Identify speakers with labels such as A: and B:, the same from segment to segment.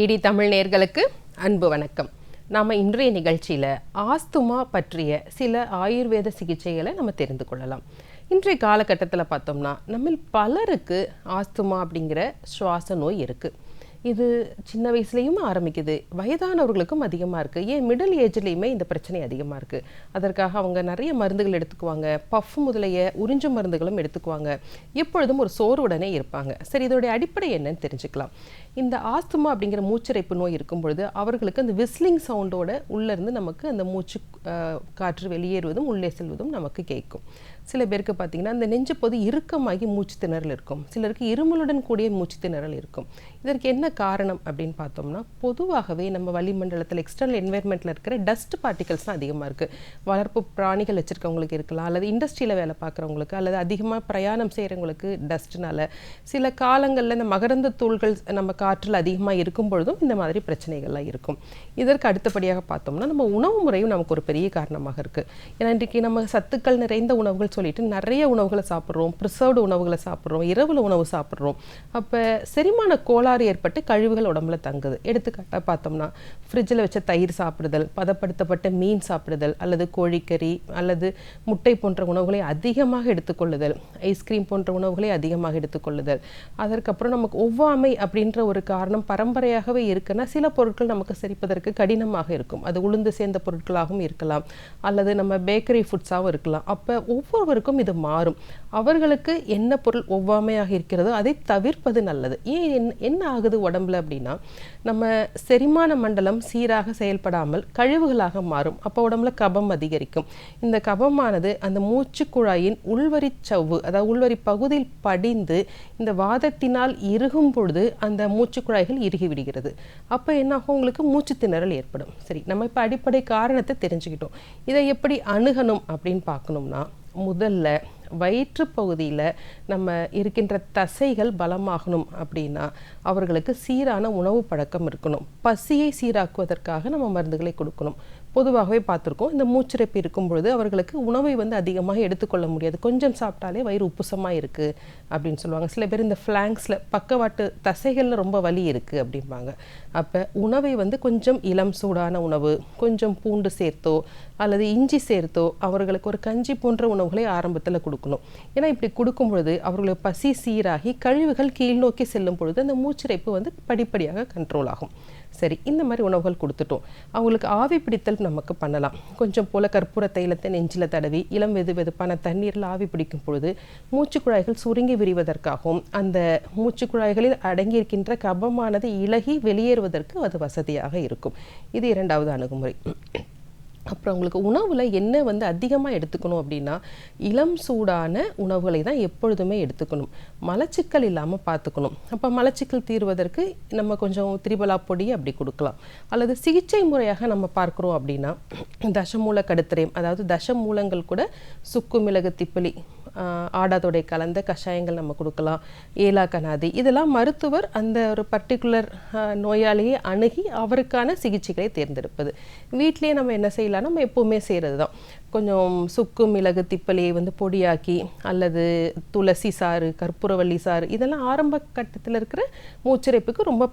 A: DD Tamil நேயர்களுக்கு அன்பு வணக்கம். நாம் இன்றைய நிகழ்ச்சியில் ஆஸ்துமா பற்றிய சில ஆயுர்வேத சிகிச்சைகளை நம்ம தெரிந்து கொள்ளலாம். இன்றைய காலகட்டத்தில் பார்த்தோம்னா நம்மில் பலருக்கு ஆஸ்துமா அப்படிங்கிற சுவாச நோய் இருக்குது. இது சின்ன வயசுலேயும் ஆரம்பிக்குது, வயதானவர்களுக்கும் அதிகமாக இருக்குது, ஏன் மிடில் ஏஜ்லேயுமே இந்த பிரச்சனை அதிகமாக இருக்குது. அதற்காக அவங்க நிறைய மருந்துகள் எடுத்துக்குவாங்க, பஃப் முதலைய உறிஞ்சு மருந்துகளும் எடுத்துக்குவாங்க, எப்பொழுதும் ஒரு சோர்வுடனே இருப்பாங்க. சரி, இதோடைய அடிப்படை என்னன்னு தெரிஞ்சுக்கலாம். இந்த ஆஸ்துமா அப்படிங்கிற மூச்சிறைப்பு நோய் இருக்கும் பொழுது அவர்களுக்கு அந்த விஸ்லிங் சவுண்டோட உள்ளேருந்து நமக்கு அந்த மூச்சு காற்று வெளியேறுவதும் உள்ளே செல்வதும் நமக்கு கேட்கும். சில பேருக்கு பார்த்திங்கன்னா அந்த நெஞ்சு பொது இறுக்கமாகி மூச்சு திணறல் இருக்கும், சிலருக்கு இருமலுடன் கூடிய மூச்சு திணறல் இருக்கும். இதற்கு என்ன காரணம் அப்படின்னு பார்த்தோம்னா, பொதுவாகவே நம்ம வளிமண்டலத்தில் எக்ஸ்டர்னல் என்வைரன்மெண்ட்டில் இருக்கிற டஸ்ட் பார்ட்டிகல்ஸ் தான் அதிகமாக இருக்குது. வளர்ப்பு பிராணிகள் வச்சுருக்கவங்களுக்கு இருக்கலாம், அல்லது இண்டஸ்ட்ரியில் வேலை பார்க்குறவங்களுக்கு, அல்லது அதிகமாக பிரயாணம் செய்கிறவங்களுக்கு டஸ்ட்னால, சில காலங்களில் இந்த மகரந்த தூள்கள் நம்ம காற்றில் அதிகமாக இருக்கும் பொழுதும் இந்த மாதிரி பிரச்சனைகள்லாம் இருக்கும். இதற்கு அடுத்தபடியாக பார்த்தோம்னா நம்ம உணவு முறையும் நமக்கு ஒரு பெரிய காரணமாக இருக்குது. ஏன்னா இன்றைக்கி நம்ம சத்துக்கள் நிறைந்த உணவுகள் சொல்லிட்டு நிறைய உணவுகளை சாப்பிட்றோம், ப்ரிசர்வ்டு உணவுகளை சாப்பிட்றோம், இரவில் உணவு சாப்பிட்றோம். அப்போ செரிமான கோளாறு ஏற்பட்டு கழிவுகள் உடம்புல தங்குது. எடுத்துக்காட்டாக பார்த்தோம்னா ஃப்ரிட்ஜில் வச்ச தயிர் சாப்பிடுதல், பதப்படுத்தப்பட்ட மீன் சாப்பிடுதல், அல்லது கோழிக்கறி அல்லது முட்டை போன்ற உணவுகளை அதிகமாக எடுத்துக்கொள்ளுதல், ஐஸ்கிரீம் போன்ற உணவுகளை அதிகமாக எடுத்துக்கொள்ளுதல். அதற்கப்புறம் நமக்கு ஒவ்வாமை அப்படின்ற ஒரு காரணம் பரம்பரையாகவே இருக்குன்னா சில பொருட்கள் நமக்கு செரிப்பதற்கு கடினமாக இருக்கும். அது உளுந்து சேர்ந்த பொருட்களாகவும் இருக்கலாம், அல்லது நம்ம பேக்கரி ஃபுட்ஸாகவும் இருக்கலாம். அப்போ ஒவ்வொருவருக்கும் இது மாறும். அவர்களுக்கு என்ன பொருள் ஒவ்வாமையாக இருக்கிறதோ அதை தவிர்ப்பது நல்லது. ஏன் என்ன ஆகுது உடம்புல அப்படின்னா, நம்ம செரிமான மண்டலம் சீராக செயல்படாமல் கழிவுகளாக மாறும். அப்போ உடம்புல கபம் அதிகரிக்கும். இந்த கபமானது அந்த மூச்சு குழாயின் உள்வரி சவ்வு, அதாவது உள்வரி பகுதியில் படிந்து இந்த வாதத்தினால் இறுகும் பொழுது அந்த மூச்சு குழாய்கள் இறுகி விடுகிறது. அப்போ என்னாகும், உங்களுக்கு மூச்சு திணறல் ஏற்படும். சரி, நம்ம இப்போ அடிப்படை காரணத்தை தெரிஞ்சுக்கிட்டோம். இதை எப்படி அணுகணும் அப்படின்னு பார்க்கணும்னா, முதல்ல வயிற்று பகுதியில் நம்ம இருக்கின்ற தசைகள் பலமாகணும் அப்படின்னா அவர்களுக்கு சீரான உணவு பழக்கம் இருக்கணும். பசியை சீராக்குவதற்காக நம்ம மருந்துகளை கொடுக்கணும். பொதுவாகவே பார்த்துருக்கோம், இந்த மூச்சிறைப்பு இருக்கும் பொழுது அவர்களுக்கு உணவை அதிகமாக எடுத்துக்கொள்ள முடியாது. கொஞ்சம் சாப்பிட்டாலே வயிறு உப்புசமாக இருக்குது அப்படின்னு சொல்லுவாங்க. சில பேர் இந்த ஃப்ளாங்ஸில் பக்கவாட்டு தசைகளில் ரொம்ப வலி இருக்குது அப்படிம்பாங்க. அப்போ உணவை கொஞ்சம் இளம் சூடான உணவு, கொஞ்சம் பூண்டு சேர்த்தோ அல்லது இஞ்சி சேர்த்தோ அவர்களுக்கு ஒரு கஞ்சி போன்ற உணவுகளை ஆரம்பத்தில் கொடுக்கணும். ஏன்னா இப்படி கொடுக்கும் பொழுது அவர்களுக்கு பசி சீராகி கழிவுகள் கீழ் நோக்கி செல்லும் பொழுது அந்த மூச்சிறைப்பு படிப்படியாக கண்ட்ரோல் ஆகும். சரி, இந்த மாதிரி உணவுகள் கொடுத்துட்டோம். அவங்களுக்கு ஆவி பிடித்தல் நமக்கு பண்ணலாம். கொஞ்சம் போல் கற்பூர தைலத்தை நெஞ்சில் தடவி இளம் வெதுவெதுப்பான தண்ணீரில் ஆவி பிடிக்கும் பொழுது மூச்சு குழாய்கள் சுருங்கி விரிவதற்காகவும் அந்த மூச்சு குழாய்களில் அடங்கியிருக்கின்ற கபமானது இலகி வெளியேறுவதற்கு அது வசதியாக இருக்கும். இது இரண்டாவது அணுகுமுறை. அப்புறம் உங்களுக்கு உணவில் என்ன அதிகமாக எடுத்துக்கணும் அப்படின்னா, இளம் சூடான உணவுகளை தான் எப்பொழுதுமே எடுத்துக்கணும். மலச்சிக்கல் இல்லாமல் பார்த்துக்கணும். அப்போ மலச்சிக்கல் தீர்வதற்கு நம்ம கொஞ்சம் திரிபலா பொடி அப்படி கொடுக்கலாம். அல்லது சிகிச்சை முறையாக நம்ம பார்க்குறோம் அப்படின்னா தசமூல கடுத்திரயம், அதாவது தசமூலங்கள் கூட சுக்கு மிளகு திப்பிலி ஆடாதொடை கலந்த கஷாயங்கள் நம்ம கொடுக்கலாம். ஏலா கனாதி, இதெல்லாம் மருத்துவர் அந்த ஒரு பர்டிகுலர் நோயாளியை அணுகி அவருக்கான சிகிச்சைகளை தேர்ந்தெடுப்பது. வீட்டிலேயே நம்ம என்ன செய்யலாம், நம்ம எப்போவுமே செய்கிறது தான். கொஞ்சம் சுக்கு மிளகு திப்பலியை பொடியாக்கி அல்லது துளசி சாறு, கற்பூரவள்ளி சாறு, இதெல்லாம் ஆரம்ப கட்டத்தில் இருக்கிற மூச்சிறைப்புக்கு ரொம்ப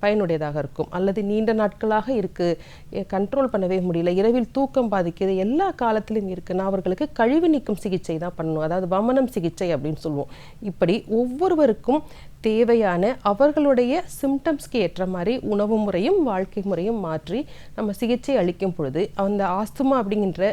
A: பயனுடையதாக இருக்கும். அல்லது நீண்ட நாட்களாக இருக்குது, கண்ட்ரோல் பண்ணவே முடியல, இரவில் தூக்கம் பாதிக்குது, எல்லா காலத்திலும் இருக்குன்னா அவர்களுக்கு கழிவு நீக்கும் சிகிச்சை தான் பண்ணணும். அதாவது வமனம் சிகிச்சை அப்படின்னு சொல்லுவோம். இப்படி ஒவ்வொருவருக்கும் தேவையான அவர்களுடைய சிம்டம்ஸ்க்கு ஏற்ற மாதிரி உணவு முறையும் வாழ்க்கை முறையும் மாற்றி நம்ம சிகிச்சை அளிக்கும் பொழுது அந்த ஆஸ்துமா அப்படிங்கிற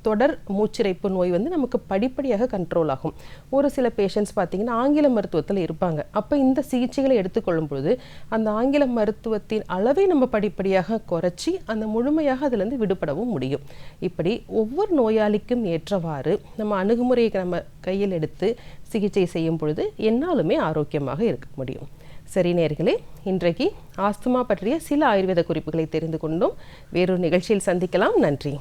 A: தொடர் மூச்சிறைப்பு நோய் நமக்கு படிப்படியாக கண்ட்ரோல் ஆகும். ஒரு சில பேஷண்ட்ஸ் பார்த்தீங்கன்னா ஆங்கில மருத்துவத்தில் இருப்பாங்க. அப்போ இந்த சிகிச்சைகளை எடுத்துக்கொள்ளும் பொழுது அந்த ஆங்கில மருத்துவத்தின் அளவை நம்ம படிப்படியாக குறைச்சி அந்த முழுமையாக அதிலிருந்து விடுபடவும் முடியும். இப்படி ஒவ்வொரு நோயாளிக்கும் ஏற்றவாறு நம்ம அணுகுமுறையை நம்ம கையில் எடுத்து சிகிச்சை செய்யும் பொழுது என்னாலுமே ஆரோக்கியமாக இருக்க முடியும். சரி நேயர்களே, இன்றைக்கு ஆஸ்துமா பற்றிய சில ஆயுர்வேத குறிப்புகளை தெரிந்து கொண்டோம். வேறொரு நிகழ்ச்சியில் சந்திக்கலாம். நன்றி.